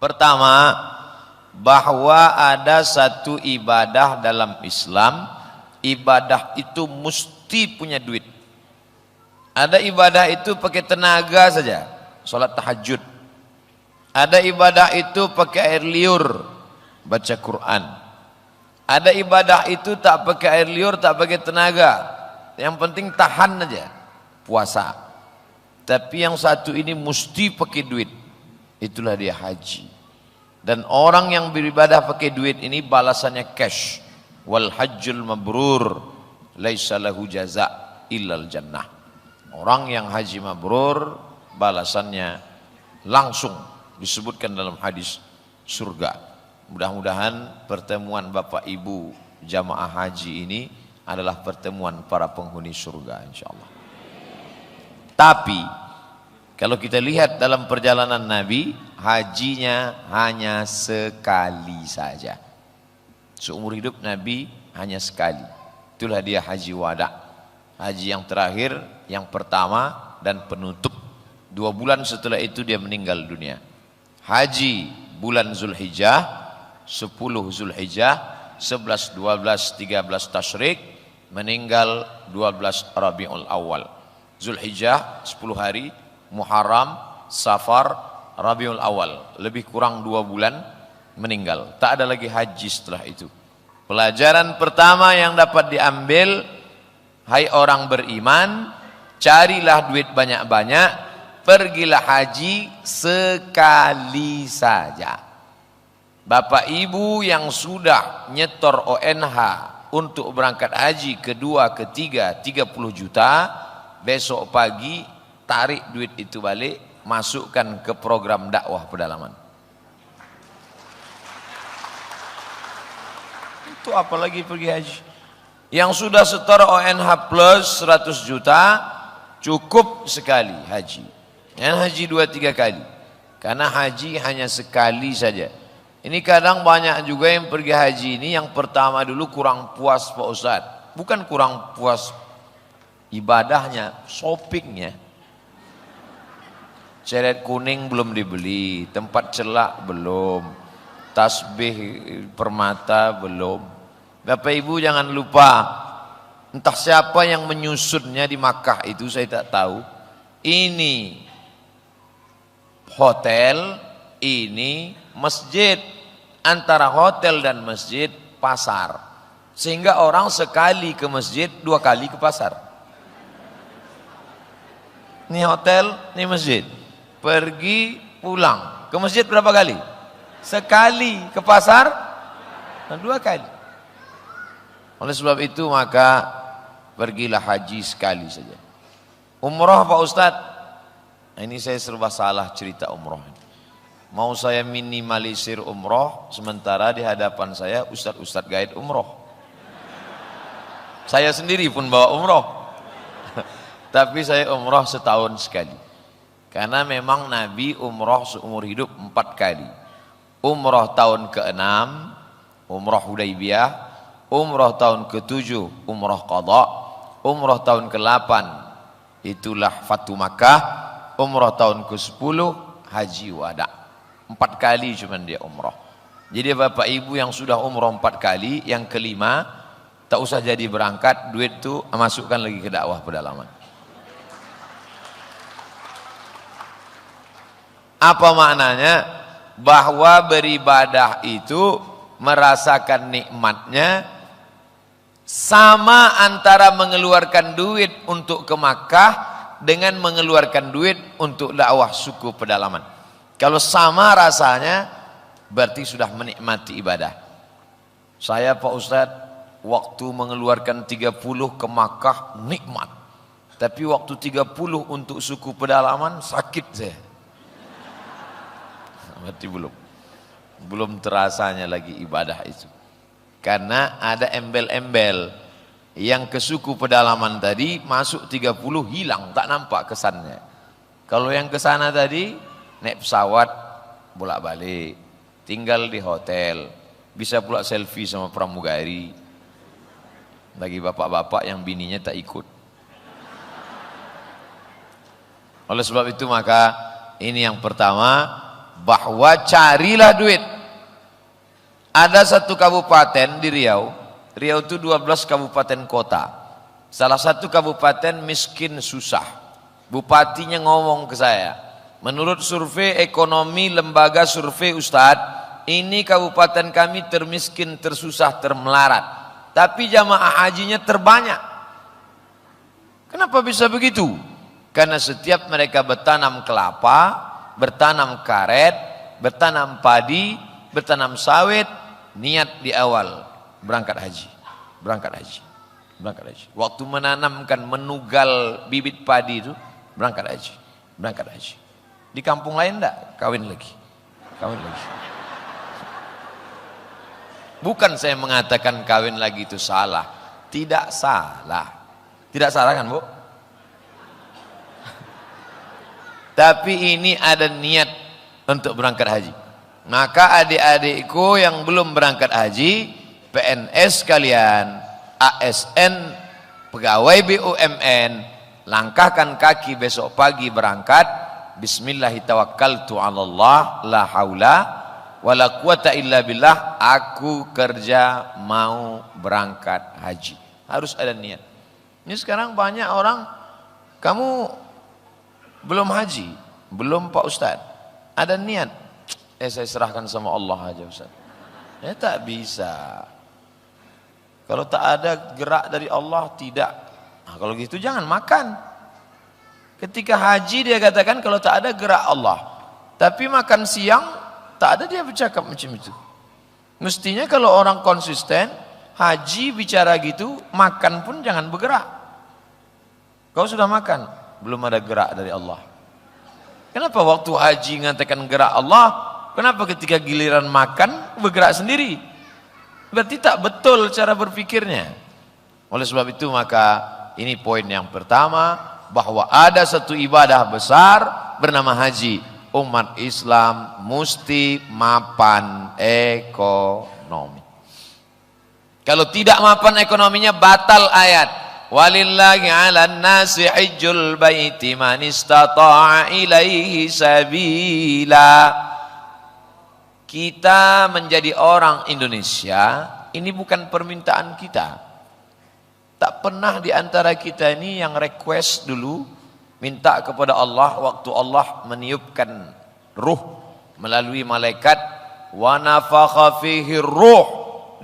Pertama, bahwa ada satu ibadah dalam Islam, ibadah itu mesti punya duit. Ada ibadah itu pakai tenaga saja, sholat tahajud. Ada ibadah itu pakai air liur, baca Quran. Ada ibadah itu tak pakai air liur, tak pakai tenaga, yang penting tahan aja, puasa. Tapi yang satu ini mesti pakai duit, itulah dia haji. Dan orang yang beribadah pakai duit ini balasannya cash. Wal hajjul mabrur laisa lahu jaza illal jannah. Orang yang haji mabrur balasannya langsung disebutkan dalam hadis surga. Mudah-mudahan pertemuan Bapak Ibu jamaah haji ini adalah pertemuan para penghuni surga insyaallah. Tapi kalau kita lihat dalam perjalanan Nabi, hajinya hanya sekali saja. Seumur hidup Nabi hanya sekali. Itulah dia haji wada. Haji yang terakhir, yang pertama dan penutup. 2 bulan setelah itu dia meninggal dunia. Haji bulan Zulhijjah, 10 Zulhijjah, 11, 12, 13 Tasyrik, meninggal 12 Rabiul Awal. Zulhijjah 10 hari, Muharram, Safar, Rabiul Awal, lebih kurang 2 bulan meninggal. Tak ada lagi haji setelah itu. Pelajaran pertama yang dapat diambil, hai orang beriman, carilah duit banyak-banyak, pergilah haji sekali saja. Bapak Ibu yang sudah nyetor ONH untuk berangkat haji kedua, ketiga, 30 juta, besok pagi tarik duit itu balik, masukkan ke program dakwah pedalaman. Itu apalagi pergi haji. Yang sudah setor ONH plus 100 juta, cukup sekali haji. Yang haji 2-3 kali. Karena haji hanya sekali saja. Ini kadang banyak juga yang pergi haji ini, yang pertama dulu kurang puas Pak Ustadz. Bukan kurang puas ibadahnya, shoppingnya. Ceret kuning belum dibeli, tempat celak belum, tasbih permata belum. Bapak Ibu jangan lupa, entah siapa yang menyusunnya di Makkah itu saya tak tahu. Ini hotel, ini masjid. Antara hotel dan masjid pasar. Sehingga orang sekali ke masjid, 2 kali ke pasar. Ini hotel, ini masjid. Pergi pulang. Ke masjid berapa kali? Sekali. Ke pasar 2 kali. Oleh sebab itu maka pergilah haji sekali saja. Umroh Pak Ustadz, ini saya serba salah cerita umroh. Mau saya minimalisir umroh, sementara di hadapan saya ustadz-ustadz gaid umroh. Saya sendiri pun bawa umroh. Tapi saya umroh setahun sekali. Karena memang Nabi umroh seumur hidup 4 kali. Umroh tahun ke-6, umroh Hudaybiyah. Umroh tahun ke-7, umroh qadha. Umroh tahun ke-8, itulah Fatu Makkah. Umroh tahun ke-10, haji wada. 4 kali cuman dia umroh. Jadi Bapak Ibu yang sudah umroh 4 kali, yang kelima tak usah jadi berangkat, duit itu masukkan lagi ke dakwah pedalaman. Apa maknanya? Bahwa beribadah itu merasakan nikmatnya sama antara mengeluarkan duit untuk ke Makkah dengan mengeluarkan duit untuk dakwah suku pedalaman. Kalau sama rasanya, berarti sudah menikmati ibadah. Saya Pak Ustadz, waktu mengeluarkan 30 ke Makkah nikmat. Tapi waktu 30 untuk suku pedalaman sakit saya. Berarti belum terasanya lagi ibadah itu. Karena ada embel-embel yang ke suku pedalaman tadi masuk 30 hilang, tak nampak kesannya. Kalau yang ke sana tadi naik pesawat bolak-balik, tinggal di hotel, bisa pula selfie sama pramugari. Bagi bapak-bapak yang bininya tak ikut. Oleh sebab itu maka ini yang pertama, bahwa carilah duit. Ada satu kabupaten di Riau. Riau itu 12 kabupaten kota. Salah satu kabupaten miskin susah. Bupatinya ngomong ke saya, menurut survei ekonomi lembaga survei Ustadz, ini kabupaten kami termiskin, tersusah, termelarat. Tapi jamaah hajinya terbanyak. Kenapa bisa begitu? Karena setiap mereka bertanam kelapa, bertanam karet, bertanam padi, bertanam sawit, niat di awal berangkat haji, berangkat haji, berangkat haji. Waktu menanamkan, menugal bibit padi itu, berangkat haji, berangkat haji. Di kampung lain enggak, kawin lagi, kawin lagi. Bukan saya mengatakan kawin lagi itu salah, tidak salah, tidak salah kan Bu? Tapi ini ada niat untuk berangkat haji. Maka adik-adikku yang belum berangkat haji, PNS kalian, ASN, pegawai BUMN, langkahkan kaki besok pagi berangkat. Bismillahirrahmanirrahim, la haula wala quwata illa billah, aku kerja mau berangkat haji. Harus ada niat. Ini sekarang banyak orang, kamu belum haji, belum Pak Ustadz, ada niat. Saya serahkan sama Allah aja Ustaz. Ya tak bisa. Kalau tak ada gerak dari Allah, tidak. Nah, kalau gitu jangan makan. Ketika haji dia katakan kalau tak ada gerak Allah. Tapi makan siang tak ada dia bercakap macam itu. Mestinya kalau orang konsisten haji bicara gitu, makan pun jangan bergerak. Kau sudah makan, belum ada gerak dari Allah. Kenapa waktu haji mengatakan gerak Allah? Kenapa ketika giliran makan bergerak sendiri? Berarti tak betul cara berpikirnya. Oleh sebab itu maka ini poin yang pertama, bahwa ada satu ibadah besar bernama haji. Umat Islam mesti mapan ekonomi. Kalau tidak mapan ekonominya, batal ayat. Walillahi 'alan nasi hajjul baiti man istata'a ilaihi sabila. Kita menjadi orang Indonesia, ini bukan permintaan kita. Tak pernah di antara kita ini yang request dulu, minta kepada Allah waktu Allah meniupkan ruh melalui malaikat, wa nafakha fihi ruh,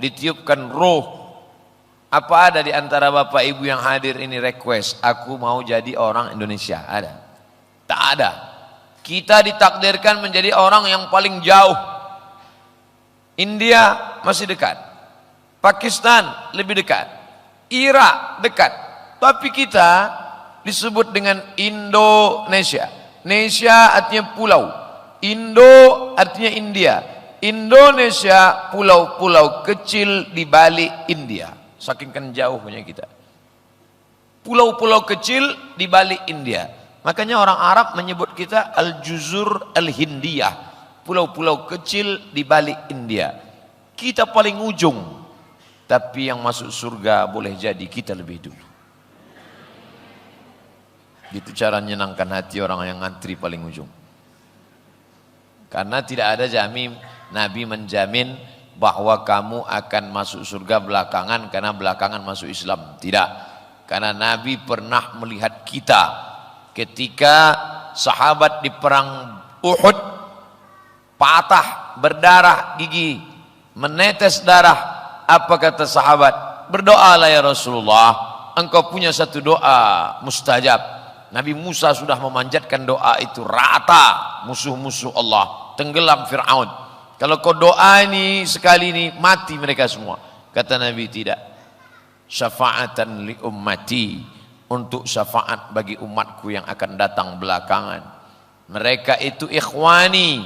ditiupkan ruh. Apa ada di antara bapak ibu yang hadir ini request, aku mau jadi orang Indonesia? Ada? Tak ada. Kita ditakdirkan menjadi orang yang paling jauh. India masih dekat, Pakistan lebih dekat, Irak dekat, tapi kita disebut dengan Indonesia. Nesia artinya pulau, Indo artinya India. Indonesia pulau-pulau kecil di balik India. Saking kan jauhnya kita, pulau-pulau kecil di balik India. Makanya orang Arab menyebut kita Al-Juzur Al-Hindiyah, pulau-pulau kecil di balik India. Kita paling ujung, tapi yang masuk surga boleh jadi kita lebih dulu. Gitu cara menyenangkan hati orang yang ngantri paling ujung. Karena tidak ada jamin, Nabi menjamin bahwa kamu akan masuk surga belakangan karena belakangan masuk Islam. Tidak. Karena Nabi pernah melihat kita ketika sahabat di perang Uhud, patah, berdarah gigi, menetes darah. Apa kata sahabat? Berdoalah ya Rasulullah, engkau punya satu doa mustajab. Nabi Musa sudah memanjatkan doa itu, rata musuh-musuh Allah, tenggelam Fir'aun. Kalau kau doa ini sekali ini mati mereka semua. Kata Nabi, tidak. Syafa'atan li ummati, untuk syafaat bagi umatku yang akan datang belakangan. Mereka itu ikhwani,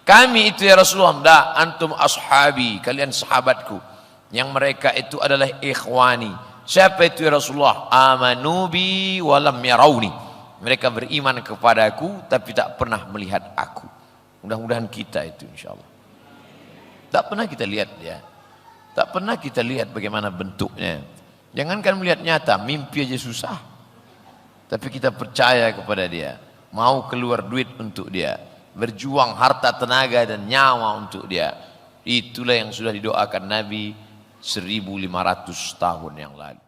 kami itu ya Rasulullah. Tidak, antum ashabi, kalian sahabatku. Yang mereka itu adalah ikhwani. Siapa itu ya Rasulullah? Amanu bi walam yarawni, mereka beriman kepadaku tapi tak pernah melihat aku. Mudah-mudahan kita itu insyaAllah. Tak pernah kita lihat dia, tak pernah kita lihat bagaimana bentuknya. Jangankan melihat nyata, mimpi aja susah. Tapi kita percaya kepada dia, mau keluar duit untuk dia. berjuang harta, tenaga dan nyawa untuk dia. Itulah yang sudah didoakan Nabi 1500 tahun yang lalu.